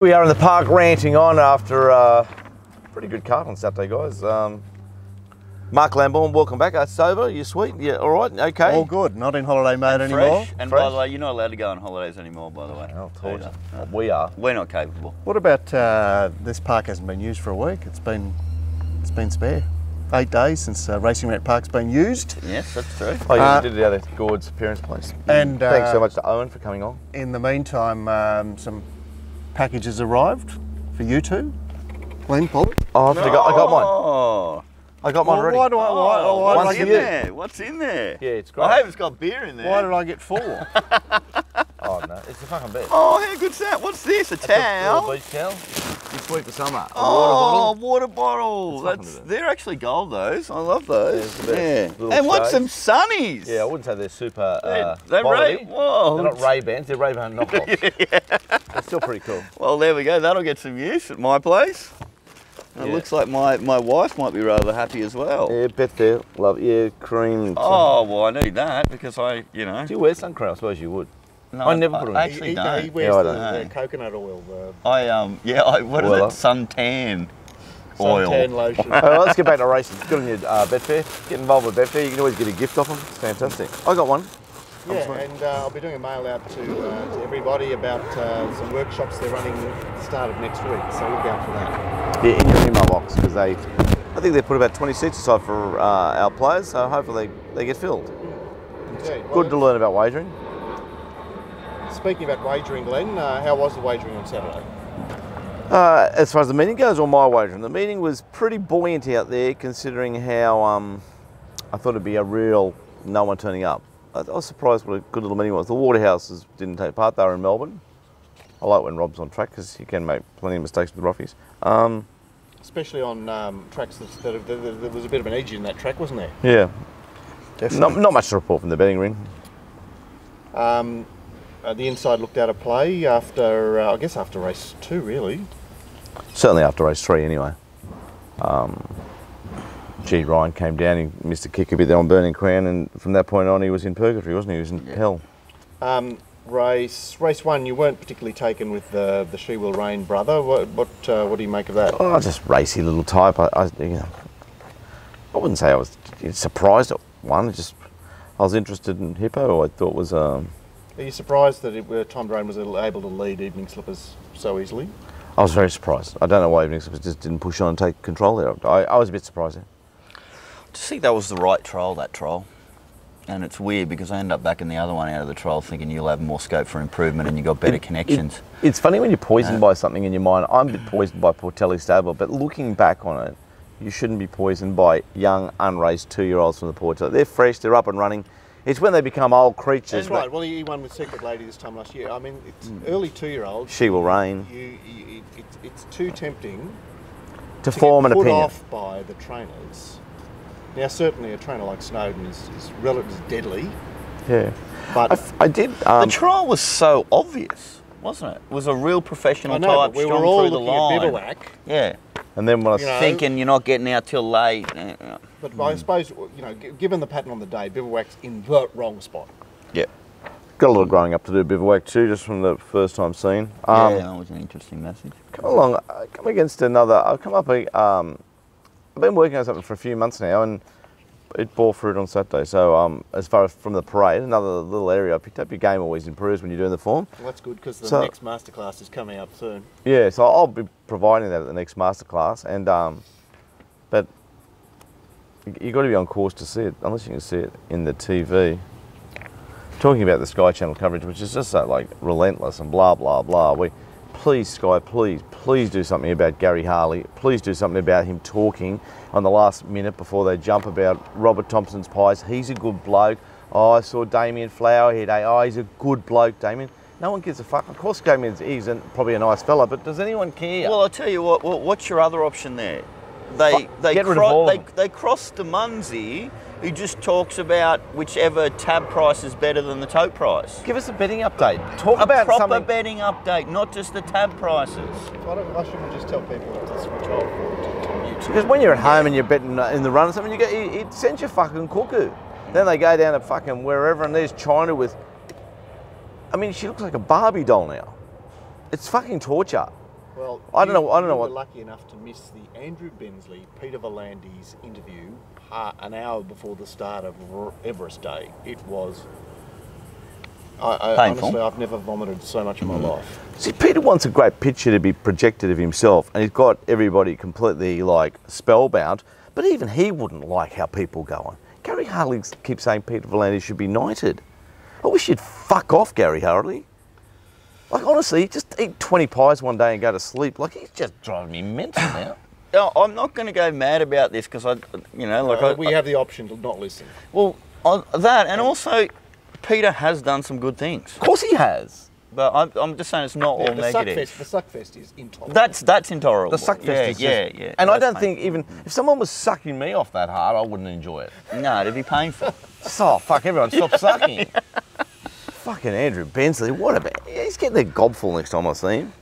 We are in the park ranting on after a pretty good card on Saturday, guys. Mark Lambourne, welcome back. Sober, you sweet? Yeah, all right, okay. All good, not in holiday mode anymore. And by the way, you're not allowed to go on holidays anymore, by the way. Oh, told you. Well, we are. We're not capable. What about this park hasn't been used for a week? It's been spare. 8 days since Racing Rant Park's been used. Yes, that's true. Oh yeah, we did it out at Gord's parents' place. And thanks so much to Owen for coming on. In the meantime, some packages arrived for you two. Glenn, Paul. Oh, I got mine. Oh. I got mine ready. Why do I What's get in there? What's in there? Yeah, it's great. I hope it's got beer in there. Why did I get 4? Oh no, it's a fucking bed. Oh, how good's that? What's this? A towel? A beach towel. It's sweet for summer. Oh, water bottle. They're actually gold, those. I love those. Yeah. And what's some sunnies? Yeah, I wouldn't say they're super they're quality. Whoa. They're not Ray-Bans, they're Ray-Ban knockoffs. They're still pretty cool. Well, there we go. That'll get some use at my place. It looks like my wife might be rather happy as well. Yeah, Betfair, love, yeah, cream. Oh, well, I need that because I. Do you wear sun cream? I suppose you would. No, I never put it on. I actually don't. He wears the coconut oil. What is it? Suntan oil. Suntan lotion. Let's get back to racing. Good on you, Betfair. Get involved with Betfair. You can always get a gift off them. It's fantastic. I got one. Yeah, and I'll be doing a mail out to everybody about some workshops they're running at the start of next week, so look out for that. Yeah, in your email box, because I think they put about 20 seats aside for our players, so hopefully they get filled. Indeed. Good to learn about wagering. Speaking about wagering, Glenn, how was the wagering on Saturday? As far as the meeting goes, or my wagering, the meeting was pretty buoyant out there, considering how I thought it'd be a real no one turning up. I was surprised what a good little meeting was. The Waterhouses didn't take part, they were in Melbourne. I like when Rob's on track because you can make plenty of mistakes with the Roffies. Especially on tracks there was a bit of an edge in that track, wasn't there? Yeah. Definitely. Not much to report from the betting ring. The inside looked out of play after, I guess after race 2 really. Certainly after race 3 anyway. Ryan came down, he missed a kick a bit there on Burning Crown, and from that point on he was in purgatory, wasn't he? He was in hell. Race 1, you weren't particularly taken with the She Will Reign brother. What do you make of that? Oh, just racy little type. I wouldn't say I was surprised at one. I was interested in Hippo. I thought was. Are you surprised that Tom Drone was able to lead Evening Slippers so easily? I was very surprised. I don't know why Evening Slippers just didn't push on and take control there. I was a bit surprised there. I just think that was the right trial, that trial. And it's weird because I end up backing the other one out of the trial thinking you'll have more scope for improvement and you've got better connections. It's funny when you're poisoned by something in your mind. I'm a bit poisoned by Portelli Stable, but looking back on it, you shouldn't be poisoned by young, unraced 2-year-olds from the Portelli. They're fresh, they're up and running. It's when they become old creatures. That's right. Well, he won with Secret Lady this time last year. I mean, it's early 2-year-olds. She Will Reign. It's too tempting to form an opinion. Put off by the trainers. Now, certainly a trainer like Snowden is relatively deadly. Yeah. But I did. The trial was so obvious, wasn't it? It was a real professional type, we strong were all through the looking line. at Bivouac. Yeah. And then when thinking you're not getting out till late. But I suppose, given the pattern on the day, Bivouac's in the wrong spot. Yeah. Got a lot of growing up to do Bivouac too, just from the first time seeing. Yeah, that was an interesting message. Come along, come against another. I've been working on something for a few months now, and it bore fruit on Saturday. So as far as from the parade, another little area I picked up. Your game always improves when you're doing the form. Well, that's good because the next masterclass is coming up soon. Yeah, so I'll be providing that at the next masterclass, and but you got to be on course to see it, unless you can see it in the TV. Talking about the Sky Channel coverage, which is just so relentless and blah blah blah. Please Sky, please do something about Gary Harley. Please do something about him talking on the last minute before they jump about Robert Thompson's pies. He's a good bloke. Oh, I saw Damien Flower here today. Oh, he's a good bloke, Damien. No one gives a fuck. Of course, Damien's probably a nice fella, but does anyone care? Well, I'll tell you what. What's your other option there? They crossed the Munsey, who just talks about whichever tab price is better than the tote price. Give us a betting update. Talk about proper something. betting update, not just the tab prices. Why shouldn't we just tell people to switch off to YouTube? Because when you're at home and you're betting in the run or something, it sends you fucking cuckoo. Then they go down to fucking wherever, and there's China with. I mean, she looks like a Barbie doll now. It's fucking torture. Well, I don't know we what. were lucky enough to miss the Andrew Bensley, Peter Volandi's interview an hour before the start of Everest Day. It was. Honestly, I've never vomited so much in my life. See, Peter wants a great picture to be projected of himself, and he's got everybody completely like spellbound. But even he wouldn't like how people go on. Gary Hartley keeps saying Peter Volandi should be knighted. I wish you'd fuck off, Gary Hartley. Like, honestly, just eat 20 pies one day and go to sleep. Like, he's just driving me mental now. No, I'm not going to go mad about this because we have the option to not listen. Well, that and also, Peter has done some good things. Of course he has. But I'm just saying it's not all negative. The Suckfest is intolerable. That's intolerable. The Suckfest is yeah. And I don't think even if someone was sucking me off that hard, I wouldn't enjoy it. No, it'd be painful. Oh, fuck, everyone stop sucking. Fucking Andrew Bensley, what about... He's getting a gobful next time I see him.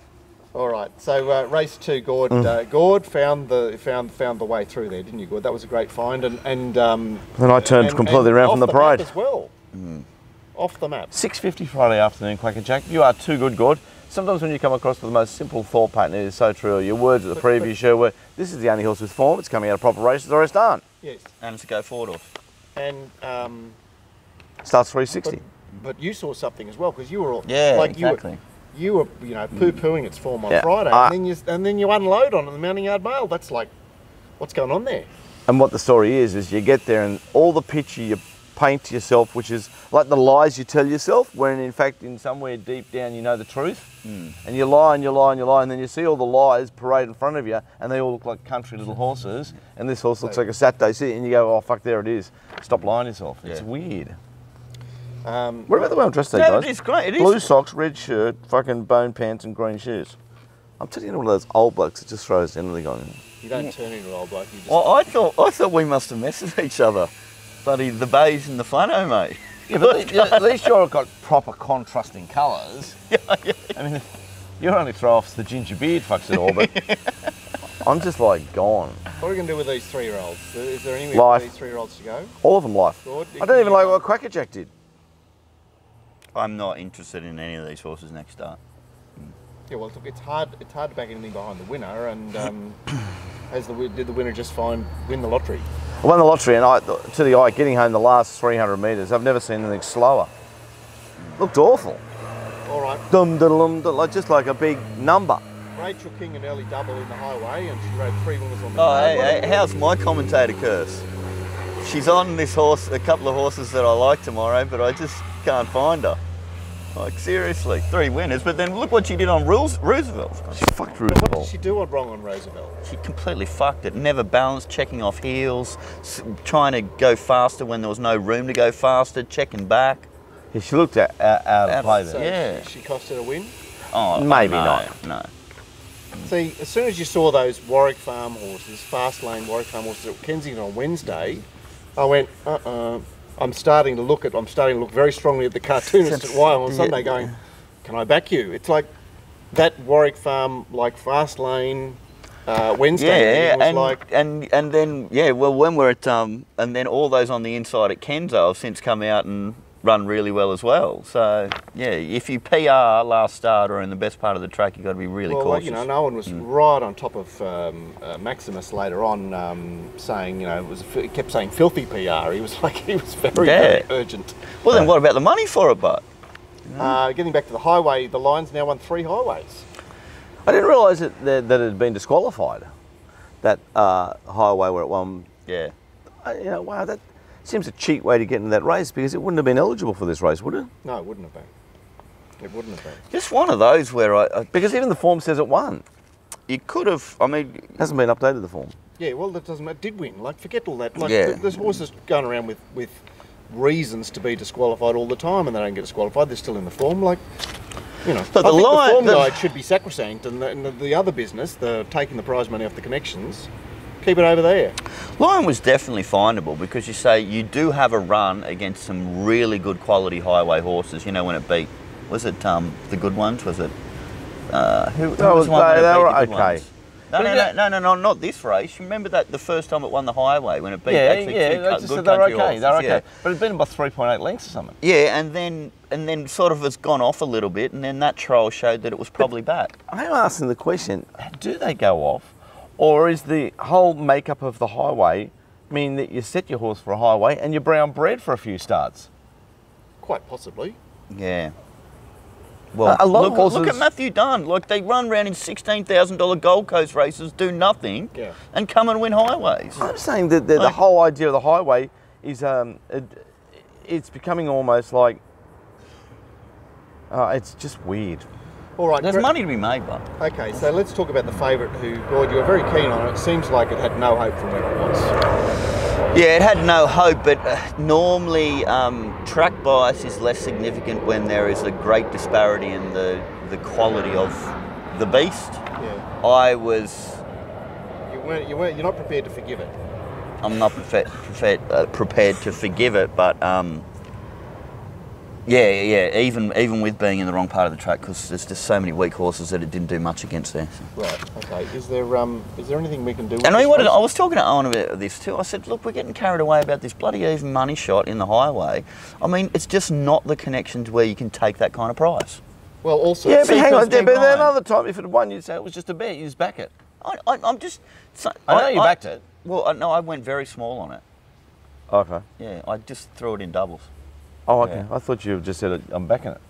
All right, so race 2, Gord. Gord found the way through there, didn't you, Gord? That was a great find, and then I turned completely around from the parade as well. Off the map. 6:50 Friday afternoon, Quacker Jack. You are too good, Gord. Sometimes when you come across with the most simple thought pattern, it is so true. Your words at the previous show were, this is the only horse with form, it's coming out of proper races, the rest aren't. Yes. And it's a go forward horse. And starts 360. But you saw something as well, because you were all exactly. You were poo-pooing its form on Friday, and then you unload on the Mounting Yard Mail. That's like, what's going on there? And what the story is you get there and all the picture you paint to yourself, which is like the lies you tell yourself, when in fact in somewhere deep down you know the truth, and you lie and you lie and you lie, and then you see all the lies parade in front of you, and they all look like country little horses, and this horse looks like a Saturday city, and you go, oh fuck, there it is. Stop lying to yourself. It's weird. What about the way I'm dressed today, guys? It is great. Blue socks, red shirt, fucking bone pants, and green shoes. I'm telling you, one of those old blokes that just throws anything on. You don't turn into an old bloke. You just well, I thought we must have messed with each other. Bloody the beige and the flannel, mate. Yeah, but at least you've got proper contrasting colours. Yeah. I mean, you only throw off the ginger beard fucks it all, but I'm just like gone. What are we going to do with these 3-year-olds? Is there anywhere for these 3-year-olds to go? All of them life. Gord, I don't even like what Quacker Jack did. I'm not interested in any of these horses next start. Yeah, well, look, it's hard to back anything behind the winner, and did the winner just win the lottery? I won the lottery, and to the eye, getting home the last 300 metres, I've never seen anything slower. Looked awful. All right. Just like a big number. Rachel King, an early double in the highway, and she rode 3 winners on the hey, how's my commentator curse? She's on this horse, a couple of horses that I like tomorrow, but I just can't find her. Like, seriously, 3 winners, but then look what she did on Roosevelt. She fucked Roosevelt. What did she do wrong on Roosevelt? She completely fucked it. Never balanced, checking off heels, trying to go faster when there was no room to go faster, checking back. Yeah, she looked out of play there. So yeah. She cost her a win? Oh, maybe not. No. See, as soon as you saw those Warwick Farm horses, fast lane Warwick Farm horses at Kensington on Wednesday, I went, I'm starting to look very strongly at the cartoonist at Wyong on Sunday going, can I back you? It's like that Warwick Farm, like fast lane Wednesday. And then when we're at and then all those on the inside at Kenzo have since come out and run really well as well. So yeah, if you PR last start or in the best part of the track, you've got to be really cautious. Well, you know, Nolan was right on top of Maximus later on, saying, you know, he kept saying filthy PR. He was very urgent. Well, then what about the money for it, Bud? Getting back to the highway, the Lions now won 3 highways. I didn't realise that it had been disqualified. That highway where it won. Yeah. Wow, that seems a cheap way to get into that race, because it wouldn't have been eligible for this race, would it? No, it wouldn't have been. It wouldn't have been. Just one of those where because even the form says it won. You could have, I mean... It hasn't been updated, the form. Yeah, well, that doesn't matter. It did win. Like, forget all that. Like, there's horses going around with reasons to be disqualified all the time, and they don't get disqualified. They're still in the form. Like, you know, but I think the form guide should be sacrosanct, and the other business, the taking the prize money off the connections, keep it over there. Lion was definitely findable, because you say you do have a run against some really good quality highway horses. You know, when it beat, was it the good ones? Was it who was one? They were okay. No, not this race. You remember that the first time it won the highway when it beat Yeah, two they just good said they're country okay. They're horses, okay. yeah. But it's been about 3.8 lengths or something. Yeah, and then sort of has gone off a little bit, and then that trial showed that it was probably back. I'm asking the question, do they go off? Or is the whole makeup of the highway mean that you set your horse for a highway and you're brown bred for a few starts? Quite possibly. Yeah. Well, A lot of horses- look at Matthew Dunn. Like, they run around in $16,000 Gold Coast races, do nothing, Yeah. and come and win highways. I'm saying that the whole idea of the highway is it's becoming almost like it's just weird. All right. There's money to be made, but Okay, so let's talk about the favourite who, Gord, you were very keen on. It seems like it had no hope from where it was. yeah, it had no hope. But normally, track bias is less significant when there is a great disparity in the quality of the beast. Yeah. You're not prepared to forgive it. I'm not prepared to forgive it, but yeah. Even with being in the wrong part of the track, because there's just so many weak horses that it didn't do much against there. So. Right. Okay. Is there anything we can do? And I was talking to Owen about this too. I said, look, we're getting carried away about this bloody even money shot in the highway. I mean, it's just not the connection to where you can take that kind of price. Well, also. Yeah, but hang on, Sequence but then Ryan. another time, if it won, you'd say it was just a bet, you just back it. I'm just. I know you backed it. Well, no, I went very small on it. Okay. Yeah, I just threw it in doubles. Oh, okay. Yeah. I thought you just said I'm backing it.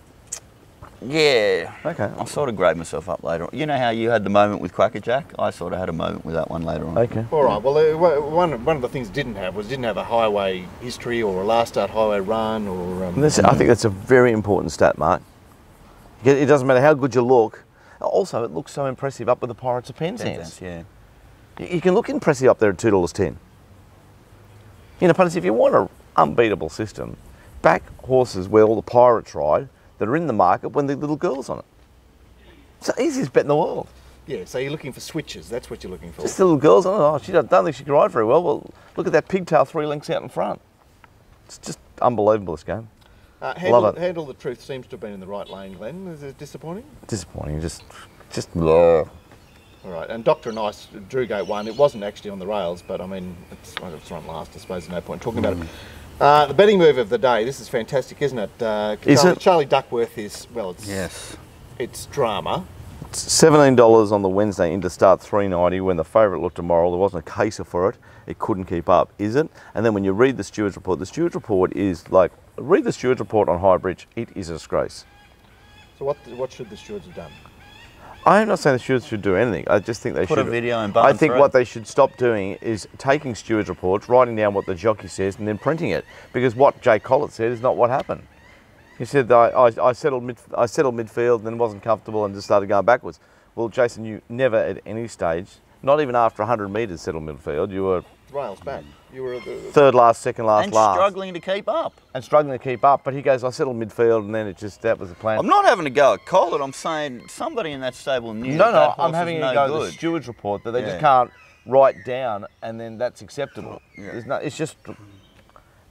Yeah. Okay. I'll sort of grade myself up later on. You know how you had the moment with Quackerjack? I sort of had a moment with that one later on. Okay. All right. Well, one of the things it didn't have a highway history or a last start highway run or. I think that's a very important stat, Mark. It doesn't matter how good you look. Also, it looks so impressive up with the Pirates of Penzance. Yeah. You can look impressive up there at $2.10. You know, punters, if you want an unbeatable system, back horses where all the pirates ride that are in the market when the little girls on it. It's the easiest bet in the world. Yeah. So you're looking for switches. That's what you're looking for. Just the little girls on it. Oh, I don't think she can ride very well. Well, look at that pigtail 3 lengths out in front. It's just unbelievable, this game. Love it. Handle the Truth seems to have been in the right lane, Glenn. Is it disappointing? Disappointing. Just blah. All right, and Dr. Nice drew gate 1. It wasn't actually on the rails, but I mean, it's run last. I suppose there's no point talking about it. The betting move of the day. This is fantastic, isn't it? Is it? Charlie Duckworth is Yes. It's drama. It's $17 on the Wednesday into start $3.90 when the favourite looked immoral. There wasn't a caser for it. It couldn't keep up, is it? And then when you read the Stewards report is like, read the Stewards report on High Bridge. It is a disgrace. So what should the stewards have done? I'm not saying the stewards should do anything. I just think they Put should. a video in I Barn think through. what they should stop doing is taking stewards reports, writing down what the jockey says, and then printing it. Because what Jay Collett said is not what happened. He said I settled midfield and then wasn't comfortable and just started going backwards. Well, Jason, you never at any stage, not even after 100 metres, settled midfield. You were Rails back. You were third last, second last, And last, struggling to keep up. and struggling to keep up. But he goes, I settled midfield, and then that was the plan. I'm not having to go at Collett. I'm saying somebody in that stable knew No, that horse I'm having was a no go at the good. stewards report that they Yeah. just can't write down, and then that's acceptable. Yeah. It's just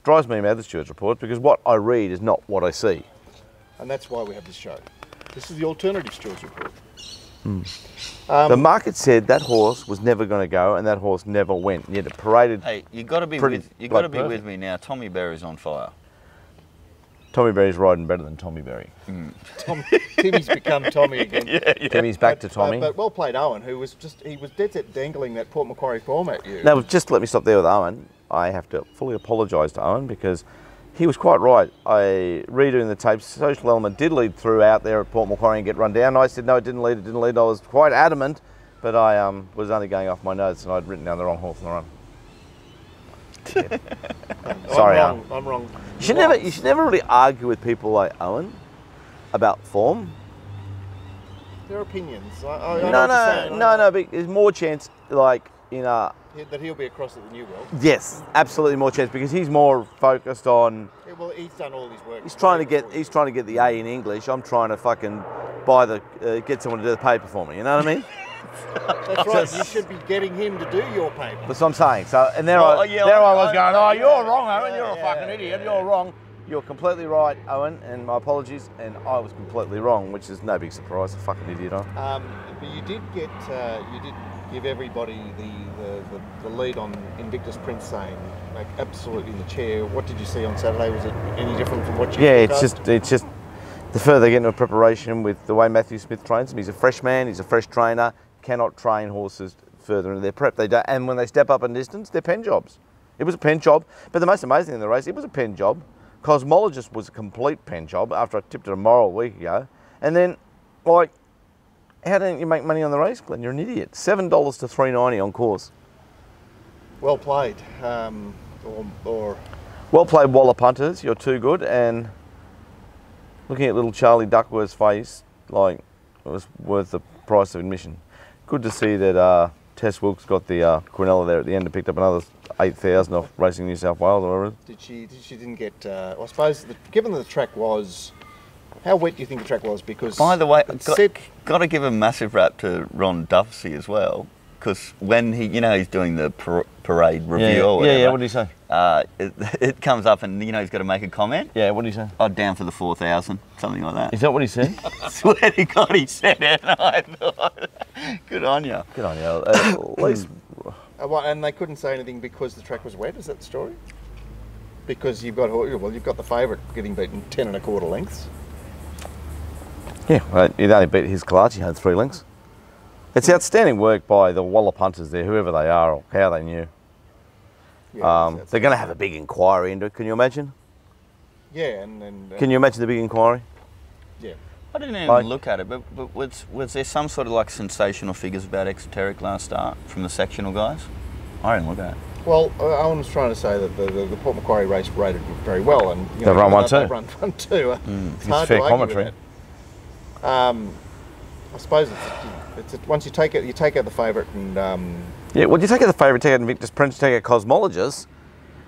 drives me mad, the stewards report, because what I read is not what I see. and that's why we have this show. This is the alternative stewards report. The market said that horse was never going to go, and that horse never went. Yet it paraded. Hey, you got to be Pretty with perfect. me now. Tommy Berry's on fire. Tommy Berry's riding better than Tommy Berry. Timmy's become Tommy again. Timmy's back to Tommy. But well played, Owen, who was dead set dangling that Port Macquarie form at you. Now, just let me stop there with Owen. I have to fully apologise to Owen because he was quite right. Redoing the tapes, Social Element did lead through out there at Port Macquarie and get run down. I said, no, it didn't lead. I was quite adamant, but I was only going off my notes and I'd written down the wrong horse on the run. Yeah. Sorry, Owen. I'm wrong. You should never really argue with people like Owen about form. Their opinions. I know what you're saying. No, but there's more chance, like, That he'll be across at the New World. yes, absolutely more chance because he's more focused on. Yeah, well, he's done all his work. He's trying to get the A in English. I'm trying to fucking get someone to do the paper for me. You know what I mean? That's right. You should be getting him to do your paper. That's what I'm saying. So, and there I was going, oh, you're wrong, Owen. You're a fucking idiot. You're wrong. You're completely right, Owen, and my apologies. And I was completely wrong, which is no big surprise. A fucking idiot, But you did get, you did give everybody the lead on Invictus Prince saying, like, absolutely in the chair. What did you see on Saturday? Was it any different from what you? Yeah, it's just the further they get into preparation with the way Matthew Smith trains them. He's a fresh man. He's a fresh trainer. Cannot train horses further into their prep. They don't, and when they step up in distance, they're pen jobs. It was a pen job, but the most amazing thing in the race, it was a pen job. Cosmologist was a complete pen job after I tipped it a moral a week ago. And then, like, how didn't you make money on the race, Glenn? You're an idiot. $7 to $3.90 on course. Well played. Well played, Waller punters. You're too good. And looking at little Charlie Duckworth's face, like, it was worth the price of admission. Good to see that Tess Wilkes got the Quinella there at the end and picked up another 8,000 off Racing New South Wales or whatever. Did she didn't get, I suppose, given that the track was, how wet do you think the track was? Because, by the way, got to give a massive rap to Ron Duffsey as well, because when he's doing the parade review or whatever. Yeah, what did he say? It comes up and, he's got to make a comment. Yeah, what did he say? Oh, down for the 4,000, something like that. Is that what he said? I swear to God he said it, and I thought, good on you. Good on you. At least... and they couldn't say anything because the track was wet. Is that the story? Because you've got the favourite getting beaten 10 1/4 lengths. Yeah, well, he'd only beat his Kalachi had 3 lengths. It's outstanding work by the Waller punters there, whoever they are or how they knew. Yeah, they're going to have a big inquiry into it. Can you imagine? Yeah, and can you imagine the big inquiry? Yeah. I didn't even look at it, but was there some sort of like sensational figures about Exoteric last start from the sectional guys? I didn't look at it. Well, Owen was trying to say that the Port Macquarie race rated very well, and they run 1-2. They run 1-2. It's hard fair to argue commentary. with that. I suppose once you take out the favourite and yeah, well, you take out the favourite, take out Invictus Prince, take out Cosmologist.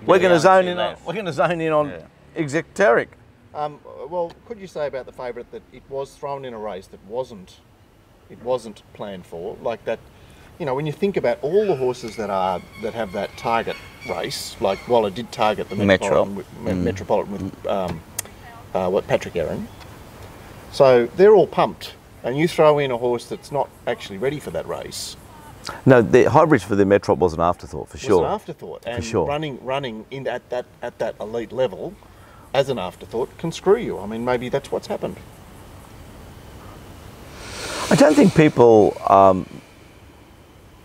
We're going to zone in on. We're going to zone in on Exoteric. Well, could you say about the favourite that it was thrown in a race that wasn't planned for, like that? When you think about all the horses that have that target race, like Waller did target the Metropolitan with Patrick Aaron. So they're all pumped, and you throw in a horse that's not actually ready for that race. No, the hybrids for the Metro was an afterthought for sure. Was an afterthought, and for sure. running in at that elite level as an afterthought can screw you. I mean, maybe that's what's happened. I don't think people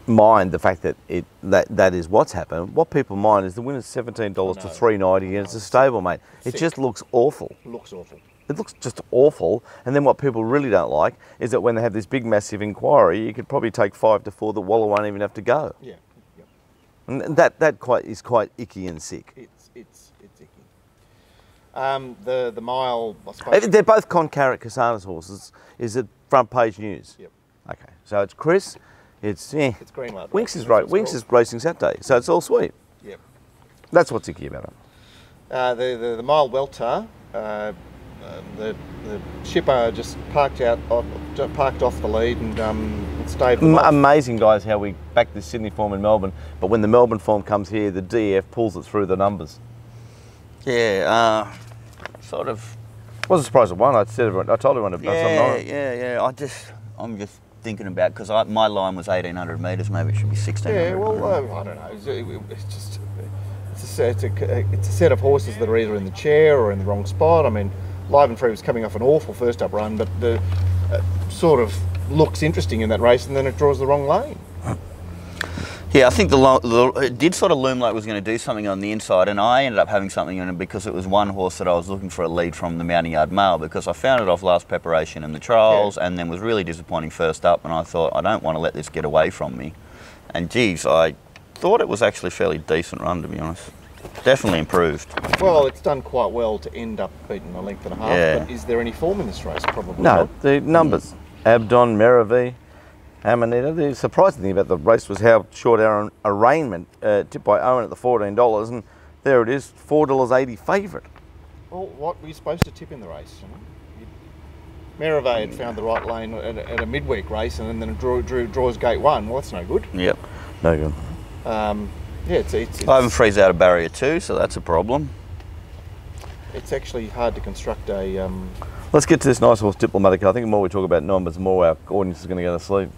mind the fact that that is what's happened. What people mind is the winner's $17 to $3.90 against a stablemate. It just looks awful. It looks awful. It looks just awful. And then what people really don't like is that when they have this big, massive inquiry, you could probably take 5 to 4 that Waller won't even have to go. Yeah. And that is quite icky and sick. It's icky. The mile, I suppose. They're both Concarrot Casana's horses. Is it front page news? Yep. Okay. So it's Chris. It's It's Greenlight. Winks is right. Winks is racing Saturday, so it's all sweet. Yep. That's what's icky about it. The mile welter. The shipper just parked off the lead and stayed. Amazing, guys, how we back this Sydney form in Melbourne, but when the Melbourne form comes here, the DF pulls it through the numbers. Yeah, sort of. Wasn't surprised at one. I told everyone to bet something. Yeah. I'm just thinking about, because my line was 1,800 metres. Maybe it should be 1,600. Yeah, well, I don't know. It's a set of horses that are either in the chair or in the wrong spot. I mean, Live and Free was coming off an awful first up run, but the sort of looks interesting in that race, and then it draws the wrong lane. Yeah, I think it did sort of loom like it was going to do something on the inside, and I ended up having something in it because it was one horse that I was looking for a lead from the Mounting Yard Mail, because I found it off last preparation in the trials, and then was really disappointing first up, and I thought, I don't want to let this get away from me. And geez, I thought it was actually a fairly decent run, to be honest. Definitely improved. Well, it's done quite well to end up beating a length and a half, but is there any form in this race? Probably no. not. The numbers, Abdon, Meravi, Amanita. The surprising thing about the race was how short our arraignment, tipped by Owen at the $14, and there it is, $4.80 favourite. Well, what were you supposed to tip in the race? Meravi had found the right lane at a midweek race, and then it draws gate 1. Well, that's no good. Yep. No good. Yeah, it's I haven't freeze out of barrier 2, so that's a problem. it's actually hard to construct a. Let's get to this nice horse, Diplomatic. I think the more we talk about numbers, the more our audience is going to go to sleep.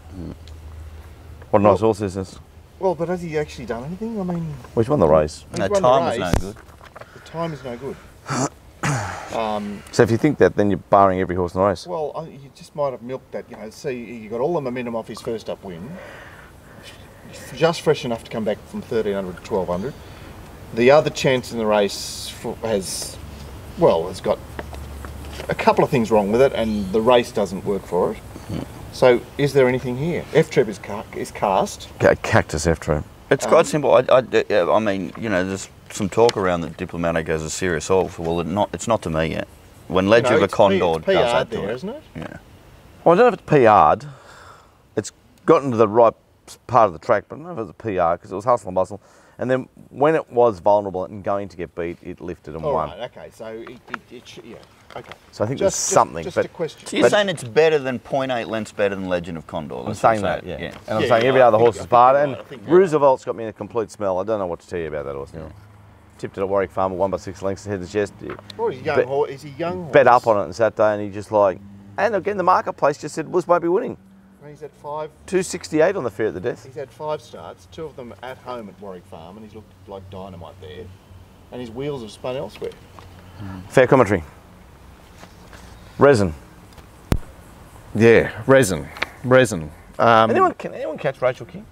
What a nice horse is this? Well, but has he actually done anything? I mean, Which won the race? No, time was no good. The time is no good. So if you think that, then you're barring every horse in the race. Well, you just might have milked that. See, you got all the momentum off his first up win. Just fresh enough to come back from 1300 to 1200. The other chance in the race has got a couple of things wrong with it, and the race doesn't work for it. So, is there anything here? F-Trip is cast. Cactus F-Trip. It's quite simple. I mean, there's some talk around that Diplomatic as a serious horse. Well, it's not to me yet. When Ledge of a Condor does that to it, isn't it? Yeah. Well, I don't know if it's PR'd. It's gotten to the right part of the track, but I don't know if it's a PR because it was hustle and bustle. And then when it was vulnerable and going to get beat, it lifted and won. Right, okay, so yeah, okay. So I think there's something. Just but a question. So you're saying it's better than 0.8 lengths better than Legend of Condor? I'm saying that, yeah. And I'm Yeah, saying yeah, every I other think- horse I is think part. you're And right, I think you're right. Roosevelt's got me in a complete smell. I don't know what to tell you about that horse now. Tipped it at Warwick Farmer, 1 by 6 lengths ahead of the chest. Well, he's a young horse. Is he young horse? Bet up on it on Saturday, and he just and again the marketplace just said Wuss won't be winning. He's had 5. 268 on the fair at the death. He's had 5 starts, 2 of them at home at Warwick Farm, and he's looked like dynamite there. And his wheels have spun elsewhere. Fair commentary. Resin. Yeah, resin. Can anyone catch Rachel King?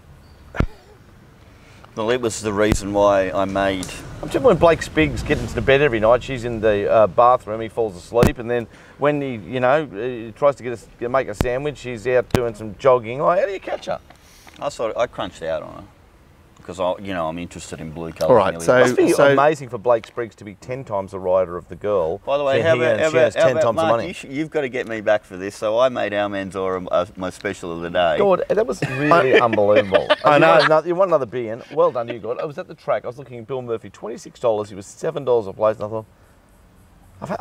Well, it was the reason why I made... I'm just when Blake Spiggs gets into bed every night, she's in the bathroom, he falls asleep, and then when he tries to make a sandwich, she's out doing some jogging. How do you catch her? I crunched out on her because I'm interested in blue colour. All right, It must be amazing for Blake Spriggs to be 10 times the rider of the girl. By the way, so how she about has 10 times the Mark, money. you've got to get me back for this. So I made Al Manzora my special of the day. God, that was really unbelievable. I know. You want another beer in? Well done, you got. I was at the track. I was looking at Bill Murphy, $26. He was $7 a place, and I thought,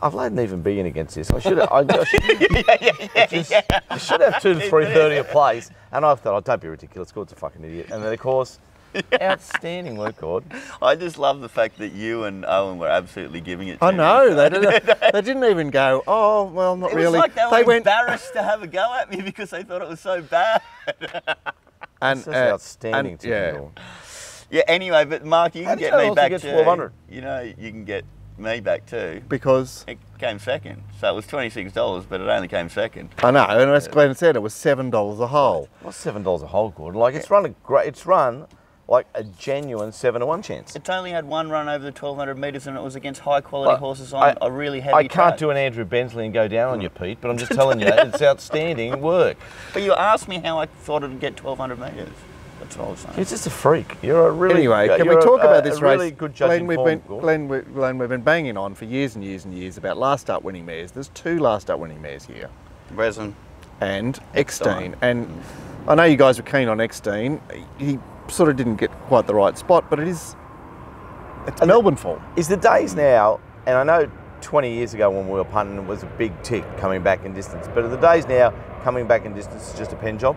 I've laid an even B in against this. I should have. I should have 2 to 3.30 a place. And I thought, don't be ridiculous. Gord's a fucking idiot. And then of course, outstanding work, Gord. I just love the fact that you and Owen were absolutely giving it to I me. know, they didn't even go, oh, well, not It really. was like they were went, embarrassed to have a go at me because they thought it was so bad. That's outstanding. yeah. Yeah, anyway, but Mark, you How can did get you me back get too. 1,200? You can get me back too. Because, It came second. So it was $26, but it only came second. I know, and as Glenn said, it was $7 a hole. What's $7 a hole, Gord? It's run like a genuine 7 to 1 chance. It's only had one run over the 1,200 metres and it was against high quality horses on a really heavy I can't track. do an Andrew Bensley and go down on you, Pete, but I'm just telling you, it's outstanding work. But you asked me how I thought it'd get 1,200 metres. That's what I was saying. It's just a freak. You're a really Anyway, can we talk about this race? Really good judging Glenn, we've been banging on for years and years and years about last up winning mares. There's 2 last up winning mares here. Resin. And Eckstein. And I know you guys were keen on Eckstein. He sort of didn't get quite the right spot, but it's Melbourne form. Is the days now, and I know 20 years ago when we were punting it was a big tick coming back in distance, but are the days now coming back in distance is just a pen job?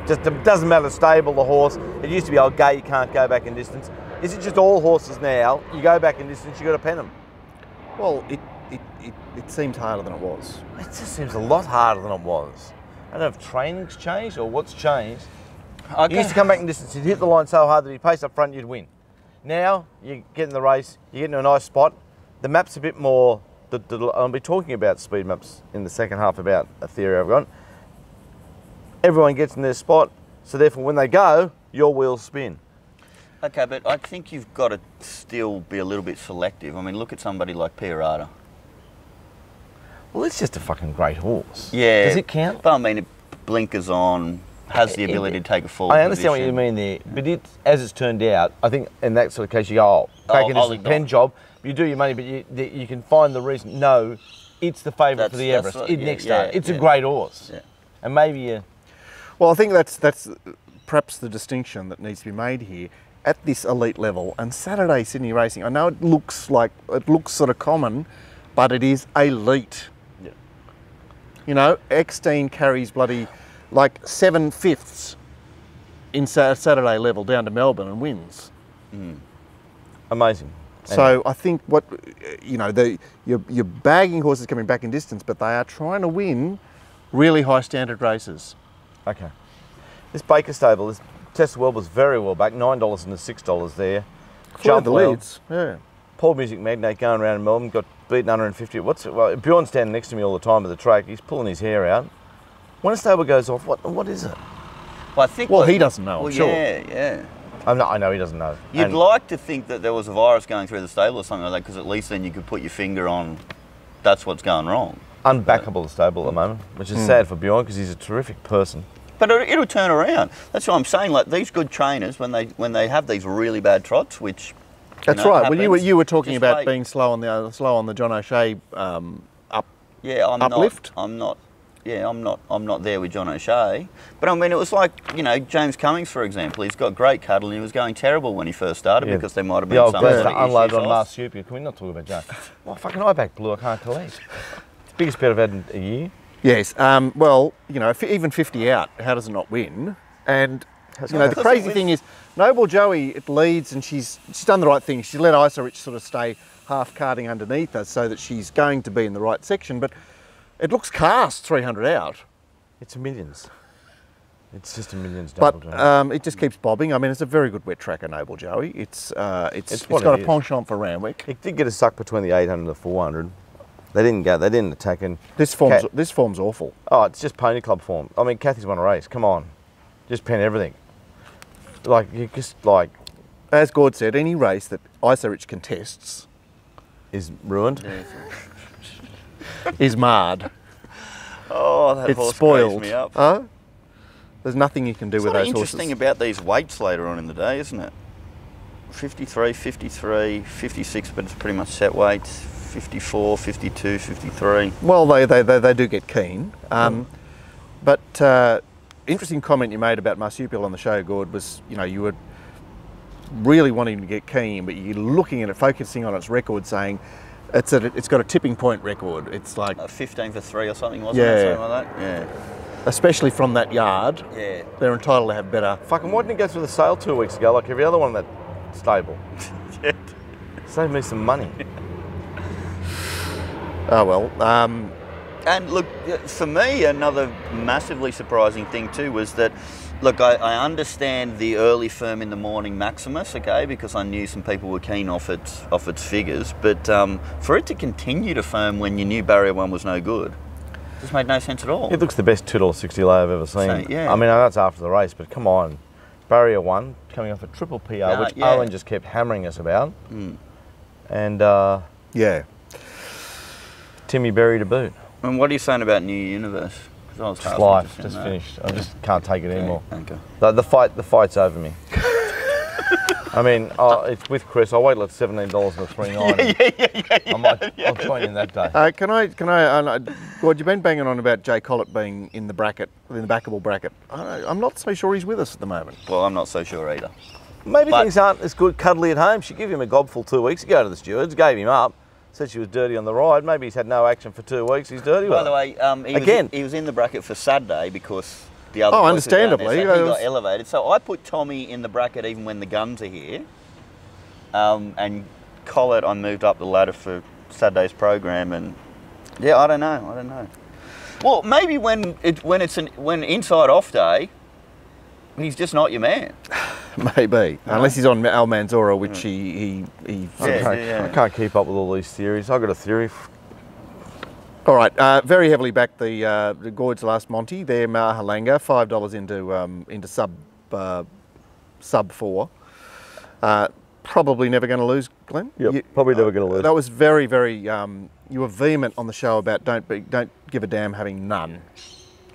Just it doesn't matter stable, the horse. It used to be, gay, you can't go back in distance. Is it just all horses now, you go back in distance, you got to pen them? Well, it seems harder than it was. It just seems a lot harder than it was. I don't know if training's changed or what's changed. You used to come back in distance, you'd hit the line so hard that you pace up front, you'd win. Now, you get in the race, you get into a nice spot. The map's a bit more, I'll be talking about speed maps in the second half about a theory I've got. Everyone gets in their spot, so therefore when they go, your wheels spin. Okay, but I think you've got to still be a little bit selective. I mean, look at somebody like Pirata. Well, it's just a fucking great horse. Yeah. Does it count? But I mean, it blinkers on, has the ability to take a forward I understand what position. you mean there, but as it's turned out, I think in that sort of case you go, back in this pen job, you do your money, but you can find the reason. No, it's the favourite for the Everest. Next start. It's a great horse. Yeah. And maybe you... Well, I think that's perhaps the distinction that needs to be made here. At this elite level, and Saturday Sydney racing, I know it looks sort of common, but it is elite. Yeah. Eckstein carries bloody like 7/5 in Saturday level down to Melbourne and wins. Amazing. So I think what, you know, you're bagging horses coming back in distance, but they are trying to win really high standard races. Okay. This Baker stable, this Test World was very well back, $9 and the $6 there. Jump the leads, yeah. Paul Music Magnate going around in Melbourne, got beaten 150. Well, Bjorn's standing next to me all the time at the track. He's pulling his hair out. When a stable goes off, what is it? Well, I think. Well, he doesn't know, I'm sure. Yeah. I know he doesn't know. You'd like to think that there was a virus going through the stable or something like that, because at least then you could put your finger on that's what's going wrong. Unbackable the stable at the moment, which is sad for Bjorn because he's a terrific person. But it'll turn around. That's what I'm saying. Like these good trainers, when they have these really bad trots, which that's right. Well, you were talking about like, being slow on the John O'Shea uplift. I'm not there with John O'Shea. But I mean, it was like, you know, James Cummings, for example. He's got great cattle and he was going terrible when he first started because there might have been some unloaded on marsupial. Can we not talk about James? Well, fucking eyeback blue, I can't collect. It's the biggest bet I've had in a year. Yes. Well, you know, even 50 out, how does it not win? And you know, the crazy thing is, Noble Joey, it leads, and she's done the right thing. She's let Isa Rich sort of stay half carting underneath her so that she's going to be in the right section. But it looks cast 300 out. It's millions. It's just a millions. But it just keeps bobbing. I mean, it's a very good wet tracker, Noble Joey. It's got a penchant for Randwick. It did get a suck between the 800 and the 400. They didn't attack. And this form's awful. Oh, it's just pony club form. I mean, Kathy's won a race. Come on, just pen everything. Like you just like. As Gord said, any race that Isa Rich contests is ruined. Is marred. Oh, that horse spoiled. Me up. Huh? There's nothing you can do with those horses. Interesting about these weights later on in the day, isn't it? 53, 53, 56, but it's pretty much set weights. 54, 52, 53. Well, they do get keen. But interesting comment you made about marsupial on the show, Gord, was, you know, you were really wanting to get keen, but you're looking at it, focusing on its record, saying it's got a tipping point record. It's like 15 for 3 or something, wasn't it? Something like that. Yeah. Especially from that yard. Yeah. They're entitled to have better. Fucking why didn't it go through the sale 2 weeks ago like every other one in that stable? Yeah. Save me some money. Oh well. And look, for me, another massively surprising thing too was that, look, I understand the early firm in the morning Maximus, okay, because I knew some people were keen off its figures, but for it to continue to firm when you knew Barrier 1 was no good, just made no sense at all. It looks the best $2.60 lay I've ever seen. So, yeah. I mean, I know it's after the race, but come on. Barrier 1 coming off a triple PR, which Owen just kept hammering us about. And yeah. Timmy Berry to boot. And what are you saying about New Universe? Just life, just finished. I just can't take it anymore. Okay. The fight's over me. I mean, it's with Chris. I'll wait like $17 and a 3.9. I'll join in that day. Can I? Gord, you've been banging on about Jay Collett being in the bracket, in the backable bracket. I'm not so sure he's with us at the moment. Well, I'm not so sure either. Maybe things aren't as good cuddly at home. She gave him a gobful 2 weeks ago to the stewards, gave him up. Said she was dirty on the ride. Maybe he's had no action for 2 weeks. He's dirty. By the way, he was in the bracket for Saturday because the other. Oh, understandably, there, so he got elevated. So I put Tommy in the bracket even when the guns are here, and Collett I moved up the ladder for Saturday's program, and yeah, I don't know. Well, maybe when inside off day, he's just not your man. Maybe, unless he's on Al Manzora, which he I can't keep up with all these theories. I've got a theory. All right, very heavily back the Gord's last Monty. There, Mahalanga, $5 into sub 4. Probably never going to lose, Glenn. Yep, probably never going to lose. That was very, very. You were vehement on the show about don't give a damn having none.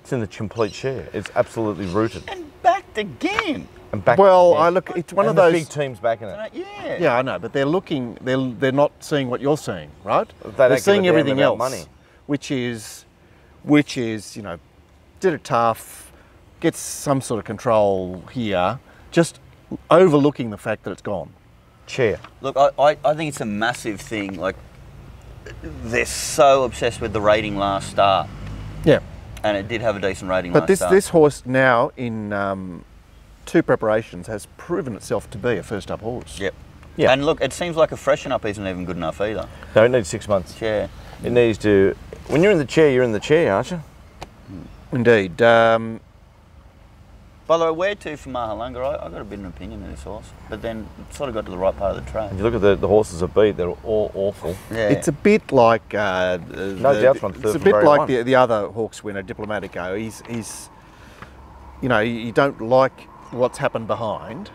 It's in the complete share. It's absolutely rooted. And backed again. Look, it's one of those big teams backing it. Yeah, I know, but they're looking. They're not seeing what you're seeing, right? They're seeing everything else, money. which is, you know, did it tough, gets some sort of control here, just overlooking the fact that it's gone. Chair. Look, I think it's a massive thing. Like, they're so obsessed with the rating last start. Yeah. And it did have a decent rating last start. But this horse now in 2 preparations has proven itself to be a first up horse. Yep. Yeah. And look, it seems like a freshen up isn't even good enough either. No, it needs 6 months. Yeah. It needs to. When you're in the chair, you're in the chair, aren't you? Indeed. By the way, where to for Mahalunga? I got a bit of an opinion of this horse, but then it sort of got to the right part of the track. If you look at the horses of beat, they're all awful. Yeah. It's a bit like No doubt from it's third a from bit grade like one. the other Hawks winner, Diplomatico. He's you know, you don't like what's happened behind,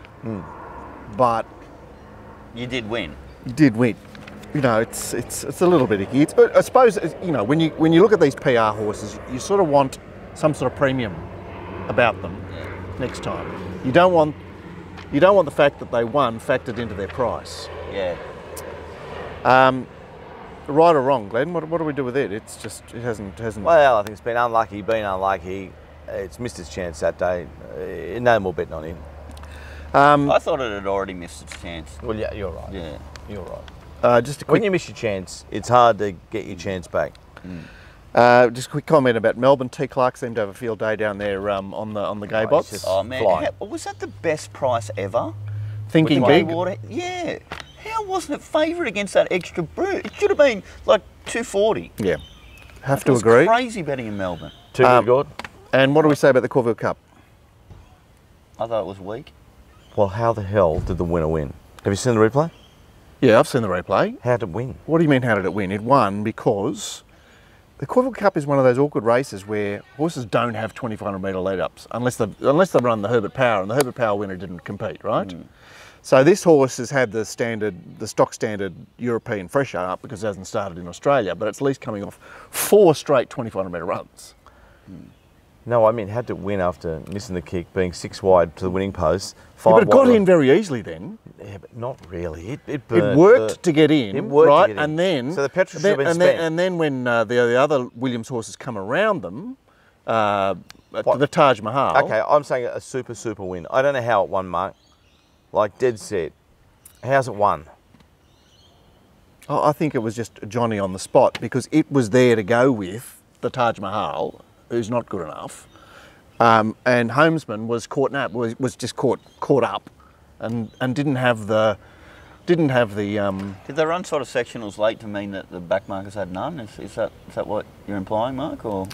but You did win. you did win. You know, it's a little bit icky. I suppose, you know, when you look at these PR horses, you sort of want some sort of premium about them next time. You don't want the fact that they won factored into their price. Yeah. Right or wrong, Glenn? What do we do with it? It's just it hasn't. Well, I think it's been unlucky. It's missed its chance that day. No more betting on him. I thought it had already missed its chance. Well, yeah, you're right. Yeah. You're right. Just a When quick, you miss your chance, it's hard to get your chance back. just a quick comment about Melbourne. T. Clark seemed to have a field day down there on the gay Oh, bots. it's just- Oh man, Fly. was that the best price ever? Thinking With the big. Water? Yeah. How wasn't it favoured against that extra brute? It should have been like 240. Yeah, have It to was agree. crazy betting in Melbourne. Too good, God. And what do we say about the Corville Cup? I thought it was weak. Well, how the hell did the winner win? Have you seen the replay? Yeah, I've seen the replay. How did it win? What do you mean, how did it win? It won because the Corville Cup is one of those awkward races where horses don't have 2,500 metre lead-ups unless they run the Herbert Power, and the Herbert Power winner didn't compete, right? So this horse has had the stock standard European fresher up because it hasn't started in Australia, but it's at least coming off 4 straight 2,500 metre runs. No, I mean, had to win after missing the kick, being 6 wide to the winning post. Yeah, 5 but it got wide. in very easily then. Yeah, but not really. It It burnt. worked to get in, It worked to right? get in. And then So the petrol should have been spent. and then when the other Williams horses come around them, to the Taj Mahal. Okay, I'm saying a super win. I don't know how it won, Mark. Like dead set. How's it won? I think it was just Johnny on the spot because it was there to go with the Taj Mahal, who's not good enough, and Homesman was was just caught up, and didn't have the. Did they run sort of sectionals late to mean that the back markers had none? Is that what you're implying, Mark? Or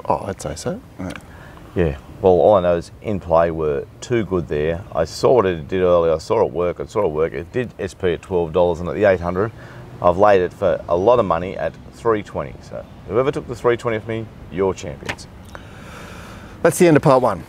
Oh, I'd say so. Yeah. Well, all I know is in play were too good there. I saw what it did earlier. I saw it work. It did SP at $12 and at the 800. I've laid it for a lot of money at $3.20. So whoever took the $3.20 of me, you're champions. That's the end of part 1.